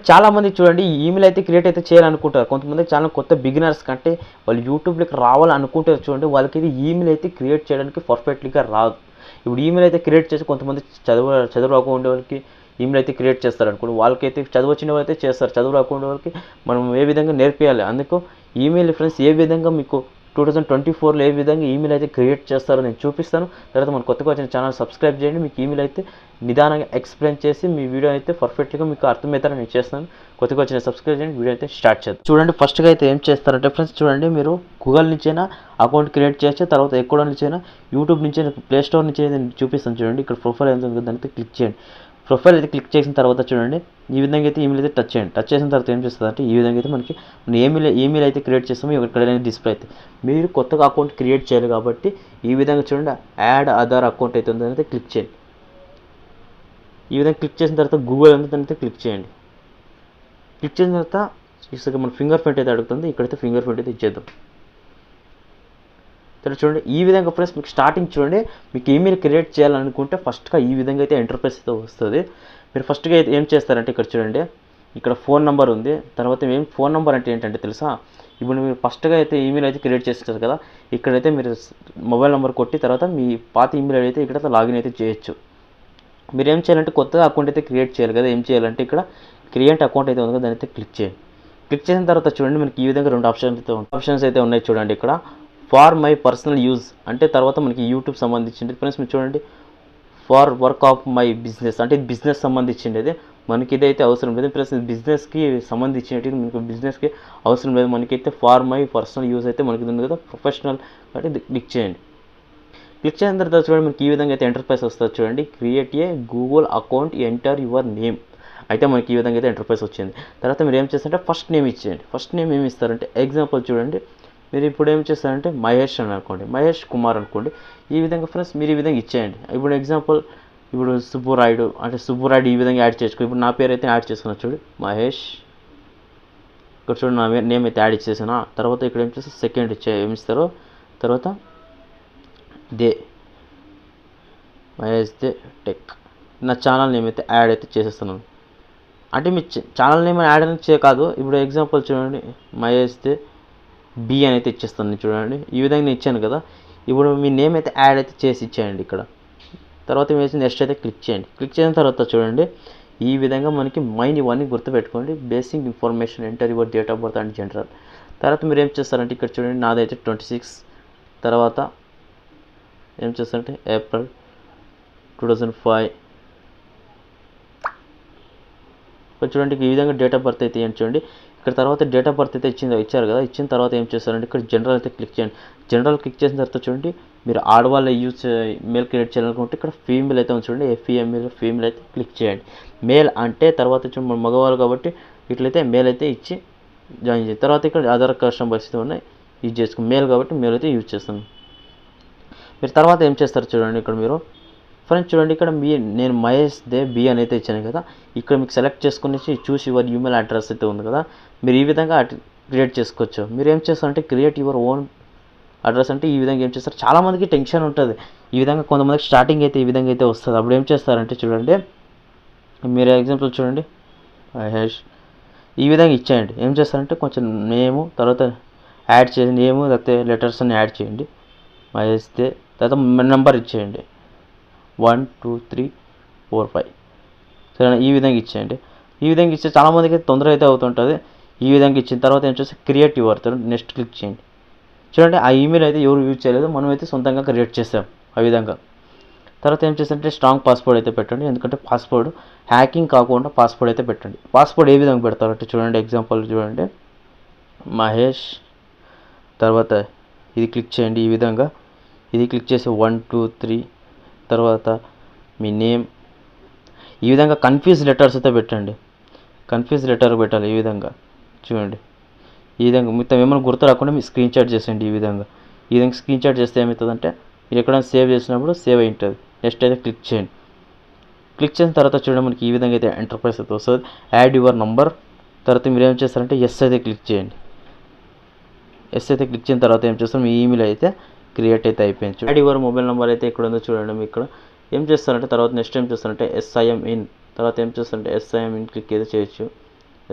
చాలామంది చూడండి ఈ ఈమెయిల్ అయితే క్రియేట్ అయితే చేయాలనుకుంటారు. కొంతమంది చాలా కొత్త బిగినర్స్ కంటే వాళ్ళు యూట్యూబ్‌లోకి రావాలనుకుంటారు చూడండి, వాళ్ళకి ఇది ఈమెయిల్ అయితే క్రియేట్ చేయడానికి పర్ఫెక్ట్‌గా రాదు. ఇప్పుడు ఈమెయిల్ అయితే క్రియేట్ చేసి కొంతమంది చదువు రాకుండా వాళ్ళకి ఈమెయిల్ అయితే క్రియేట్ చేస్తారనుకోండి, వాళ్ళకైతే చదువు వచ్చిన వాళ్ళైతే చేస్తారు. చదువు రాకుండా వాళ్ళకి మనం ఏ విధంగా నేర్పియాలి. అందుకు ఈమెయిల్ ఫ్రెండ్స్ ఏ విధంగా మీకు 2024లో ఏ విధంగా ఈమెయిల్ అయితే క్రియేట్ చేస్తారో నేను చూపిస్తాను. తర్వాత మన కొత్తగా వచ్చిన ఛానల్ సబ్స్క్రైబ్ చేయండి. మీకు ఈమెయిల్ అయితే నిదానంగా ఎక్స్ప్లెయిన్ చేసి మీ వీడియో అయితే పర్ఫెక్ట్గా మీకు అర్థమవుతారని నేను చేస్తాను. కొత్తగా వచ్చిన సబ్స్క్రైబ్ చేయండి. వీడియో అయితే స్టార్ట్ చేద్దాం. చూడండి ఫస్ట్గా అయితే ఏం చేస్తారంటే ఫ్రెండ్స్, చూడండి మీరు గూగుల్ నుంచైనా అకౌంట్ క్రియేట్ చేయొచ్చు. తర్వాత ఎక్కడ నుంచైనా యూట్యూబ్ నుంచి ప్లే స్టోర్ నుంచి నేను చూపిస్తాను. చూడండి ఇక్కడ ప్రొఫైల్ ఎంత ఉందో దానికి క్లిక్ చేయండి. ప్రొఫైల్ అయితే క్లిక్ చేసిన తర్వాత చూడండి ఈ విధంగా అయితే ఈమెయిల్ అయితే టచ్ చేయండి. టచ్ చేసిన తర్వాత ఏం చేస్తుంది అంటే ఈ విధంగా అయితే మనకి ఈమెయిల్ అయితే క్రియేట్ చేస్తామో ఇక్కడ డిస్ప్లే అయితే మీరు కొత్తగా అకౌంట్ క్రియేట్ చేయాలి కాబట్టి ఈ విధంగా చూడండి యాడ్ ఆధార్ అకౌంట్ అయితే ఉందని అయితే క్లిక్ చేయండి. ఈ విధంగా క్లిక్ చేసిన తర్వాత గూగుల్ అయితే క్లిక్ చేయండి. క్లిక్ చేసిన తర్వాత మన ఫింగర్ ప్రింట్ అయితే అడుగుతుంది. ఇక్కడైతే ఫింగర్ ప్రింట్ అయితే ఇచ్చేద్దాం. తర్వాత చూడండి ఈ విధంగా ఫ్రెండ్స్ మీకు స్టార్టింగ్ చూడండి మీకు ఈమెయిల్ క్రియేట్ చేయాలనుకుంటే ఫస్ట్గా ఈ విధంగా అయితే ఇంటర్ఫేస్ అయితే వస్తుంది. మీరు ఫస్ట్గా అయితే ఏం చేస్తారంటే ఇక్కడ చూడండి ఇక్కడ ఫోన్ నెంబర్ ఉంది. తర్వాత ఫోన్ నెంబర్ అంటే ఏంటంటే తెలుసా, ఇప్పుడు మీరు ఫస్ట్గా అయితే ఈమెయిల్ అయితే క్రియేట్ చేస్తారు కదా, ఇక్కడైతే మీరు మొబైల్ నెంబర్ కొట్టి తర్వాత మీ పాత ఈమెయిల్ అయితే ఇక్కడ లాగిన్ అయితే చేయొచ్చు. మీరు ఏం చేయాలంటే కొత్తగా అకౌంట్ అయితే క్రియేట్ చేయాలి కదా, ఏం చేయాలంటే ఇక్కడ క్రియేట్ అకౌంట్ అయితే ఉంది కదా దాని అయితే క్లిక్ చేయండి. క్లిక్ చేసిన తర్వాత చూడండి మనకి ఈ విధంగా రెండు ఆప్షన్స్ అయితే ఉన్నాయి. చూడండి ఇక్కడ ఫార్ మై పర్సనల్ యూజ్ అంటే తర్వాత మనకి యూట్యూబ్ సంబంధించింది ఫ్రెండ్స్. మీరు చూడండి for work of my business అంటే ఇది బిజినెస్ సంబంధించింది. మనకి ఇదైతే అవసరం లేదు. ప్లస్ బిజినెస్కి సంబంధించినది మనకి బిజినెస్కి అవసరం లేదు. మనకైతే ఫార్ మై పర్సనల్ యూజ్ అయితే మనకి ఉంది కదా ప్రొఫెషనల్ కాబట్టి క్లిక్ చేయండి. క్లిక్ చేసిన తర్వాత చూడండి మనకి ఈ విధంగా అయితే ఇంటర్ఫేస్ వస్తుంది. చూడండి create a Google account enter your name అయితే మనకి ఈ విధంగా అయితే ఇంటర్ఫేస్ వచ్చింది. తర్వాత మీరు ఏం చేస్తారంటే ఫస్ట్ నేమ్ ఇచ్చేయండి. ఫస్ట్ నేమ్ ఏమి ఇస్తారంటే ఎగ్జాంపుల్ చూడండి మీరు ఇప్పుడు ఏం చేస్తారంటే మహేష్ అని అనుకోండి, మహేష్ కుమార్ అనుకోండి. ఈ విధంగా ఫ్రెండ్స్ మీరు ఈ విధంగా ఇచ్చేయండి. ఇప్పుడు ఎగ్జాంపుల్ ఇప్పుడు సుబ్బురాయుడు అంటే సుబ్బురాయుడు ఈ విధంగా యాడ్ చేసుకో. ఇప్పుడు నా పేరు అయితే యాడ్ చేసుకున్నా చూడు మహేష్. ఇక్కడ చూడండి నా నేమ్ అయితే యాడ్ ఇచ్చేసాను. తర్వాత ఇక్కడ ఏం చేస్తే సెకండ్ ఏమి ఇస్తారో తర్వాత దే మహేష్ దే టెక్ నా ఛానల్ నేమ్ అయితే యాడ్ అయితే చేసేస్తున్నాను. అంటే మీ ఛానల్ నేమ్ యాడ్ అని కాదు. ఇప్పుడు ఎగ్జాంపుల్ చూడండి మహేష్ దే బి అని అయితే ఇచ్చేస్తాను. చూడండి ఈ విధంగా నేను ఇచ్చాను కదా, ఇప్పుడు మీ నేమ్ అయితే యాడ్ అయితే చేసి ఇచ్చేయండి ఇక్కడ. తర్వాత మీరు నెక్స్ట్ అయితే క్లిక్ చేయండి. క్లిక్ చేసిన తర్వాత చూడండి ఈ విధంగా మనకి మైండ్ ఇవన్నీ గుర్తుపెట్టుకోండి. Basic information enter your date of birth and general. తర్వాత మీరు ఏం చేస్తారంటే ఇక్కడ చూడండి నాదైతే 26 తర్వాత ఏం చేస్తారంటే ఏప్రిల్ 2005 చూడండి ఈ విధంగా డేట్ ఆఫ్ బర్త్ అయితే ఏం చూడండి ఇక్కడ తర్వాత డేట్ ఆఫ్ బర్త్ అయితే ఇచ్చారు కదా. ఇచ్చిన తర్వాత ఏం చేస్తారంటే ఇక్కడ జనరల్ అయితే క్లిక్ చేయండి. జనరల్ క్లిక్ చేసిన తర్వాత చూడండి మీరు ఆడవాళ్ళ మేల్ క్రియేట్ చేయాలనుకుంటే ఇక్కడ ఫీమేల్ అయితే ఉంది చూడండి ఫీమేల్ అయితే క్లిక్ చేయండి. మేల్ అంటే తర్వాత చూడండి మగవాళ్ళు కాబట్టి ఇట్లయితే మేల్ అయితే ఇచ్చి జాయిన్ చేయండి. తర్వాత ఇక్కడ ఆధార్ కార్డ్ పరిస్థితి ఉన్నాయి యూజ్ చేసుకోండి. మేల్ కాబట్టి మేల్ అయితే యూజ్ చేస్తాను. మీరు తర్వాత ఏం చేస్తారు చూడండి ఇక్కడ మీరు ఫ్రెండ్స్ చూడండి ఇక్కడ నేను మహేష్ దే బి అని అయితే ఇచ్చాను కదా, ఇక్కడ మీకు సెలెక్ట్ చేసుకుని చూసి యువర్ ఈమెయిల్ అడ్రస్ అయితే ఉంది కదా, మీరు ఈ విధంగా క్రియేట్ చేసుకోవచ్చు. మీరు ఏం చేస్తారంటే క్రియేట్ యువర్ ఓన్ అడ్రస్ అంటే ఈ విధంగా ఏం చేస్తారు, చాలామందికి టెన్షన్ ఉంటుంది. ఈ విధంగా కొంతమందికి స్టార్టింగ్ అయితే ఈ విధంగా అయితే వస్తుంది. అప్పుడు ఏం చేస్తారంటే చూడండి మీరు ఎగ్జాంపుల్ చూడండి మహేష్ ఈ విధంగా ఇచ్చేయండి. ఏం చేస్తారంటే కొంచెం నేము తర్వాత యాడ్ చేయండి, నేము లేకపోతే లెటర్స్ అని యాడ్ చేయండి మహేష్ దే. తర్వాత నెంబర్ ఇచ్చేయండి 1 2 3 4 5 సరేనా. ఈ విధంగా ఇచ్చేయండి. ఈ విధంగా ఇస్తే చాలామందికి తొందర అయితే అవుతుంటుంది. ఈ విధంగా ఇచ్చిన తర్వాత ఏం చేస్తే క్రియేట్ యువర్ నెక్స్ట్ క్లిక్ చేయండి. చూడండి ఆ ఈమెయిల్ అయితే ఎవరు యూజ్ చేయలేదు, మనం అయితే సొంతంగా క్రియేట్ చేసాం ఆ విధంగా. తర్వాత ఏం చేస్తారంటే స్ట్రాంగ్ పాస్వర్డ్ అయితే పెట్టండి, ఎందుకంటే పాస్వర్డ్ హ్యాకింగ్ కాకుండా పాస్వర్డ్ అయితే పెట్టండి. పాస్వర్డ్ ఏ విధంగా పెడతారంటే చూడండి ఎగ్జాంపుల్ చూడండి మహేష్ తర్వాత ఇది క్లిక్ చేయండి. ఈ విధంగా ఇది క్లిక్ చేసి 1 2 3 తర్వాత మీ నేమ్ ఈ విధంగా కన్ఫ్యూజ్ లెటర్స్ అయితే పెట్టండి. కన్ఫ్యూజ్ లెటర్ పెట్టాలి ఈ విధంగా చూడండి. ఈ విధంగా మొత్తం ఏమైనా గుర్తు రాకుండా మీరు స్క్రీన్ షాట్ చేసేయండి. ఈ విధంగా స్క్రీన్ షాట్ చేస్తే ఏమవుతుందంటే మీరు ఎక్కడైనా సేవ్ చేసినప్పుడు సేవ్ అయి ఉంటుంది. నెక్స్ట్ అయితే క్లిక్ చేయండి. క్లిక్ చేసిన తర్వాత చూడండి మనకి ఈ విధంగా అయితే ఎంటర్ప్రైజ్ అయితే వస్తుంది. యాడ్ యువర్ నంబర్ తర్వాత మీరు ఏం చేస్తారంటే ఎస్ అయితే క్లిక్ చేయండి. ఎస్ అయితే క్లిక్ చేసిన తర్వాత ఏం చేస్తాం మీ ఈమెయిల్ అయితే క్రియేట్ అయితే అయిపోయింది. యాడ్ యువర్ మొబైల్ నెంబర్ అయితే ఇక్కడ ఉందో చూడండి. మీకు ఇక్కడ ఏం చేస్తారంటే తర్వాత నెక్స్ట్ ఏం చేస్తారంటే ఎస్ఐఎం ఇన్ తర్వాత ఏం చేస్తారంటే ఎస్ఐఎం ఇన్ క్లిక్ అయితే చేయొచ్చు.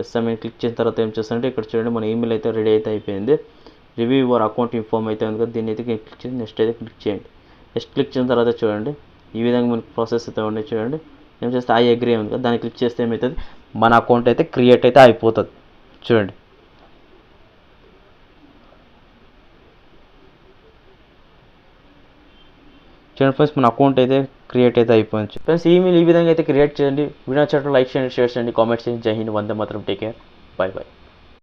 ఎస్ మేము క్లిక్ చేసిన తర్వాత ఏం చేస్తారంటే ఇక్కడ చూడండి మన ఈమెయిల్ అయితే రెడీ అయితే అయిపోయింది. రివ్యూ యువర్ అకౌంట్ ఇన్ఫార్మ్ అయితే ఉంది కదా, దీన్ని అయితే క్లిక్ చేసి నెక్స్ట్ అయితే క్లిక్ చేయండి. నెక్స్ట్ క్లిక్ చేసిన తర్వాత చూడండి ఈ విధంగా మనకి ప్రాసెస్ అయితే ఉన్నాయి. చూడండి ఏం చేస్తే ఐ అగ్రీ ఉంది కదా, దాన్ని క్లిక్ చేస్తే ఏమవుతుంది మన అకౌంట్ అయితే క్రియేట్ అయితే అయిపోతుంది. చూడండి ఫ్రెండ్స్ మన అకౌంట్ అయితే క్రియేట్ అయితే అయిపోయింది. ఫ్రెండ్స్ ఈమెయిల్ ఈ విధంగా అయితే క్రియేట్ చేయండి. వీడియో నచ్చినట్టు లైక్ చేయండి, షేర్ చేయండి, కామెంట్ చేయండి. జై Hind, Vande Mataram, take care, by by.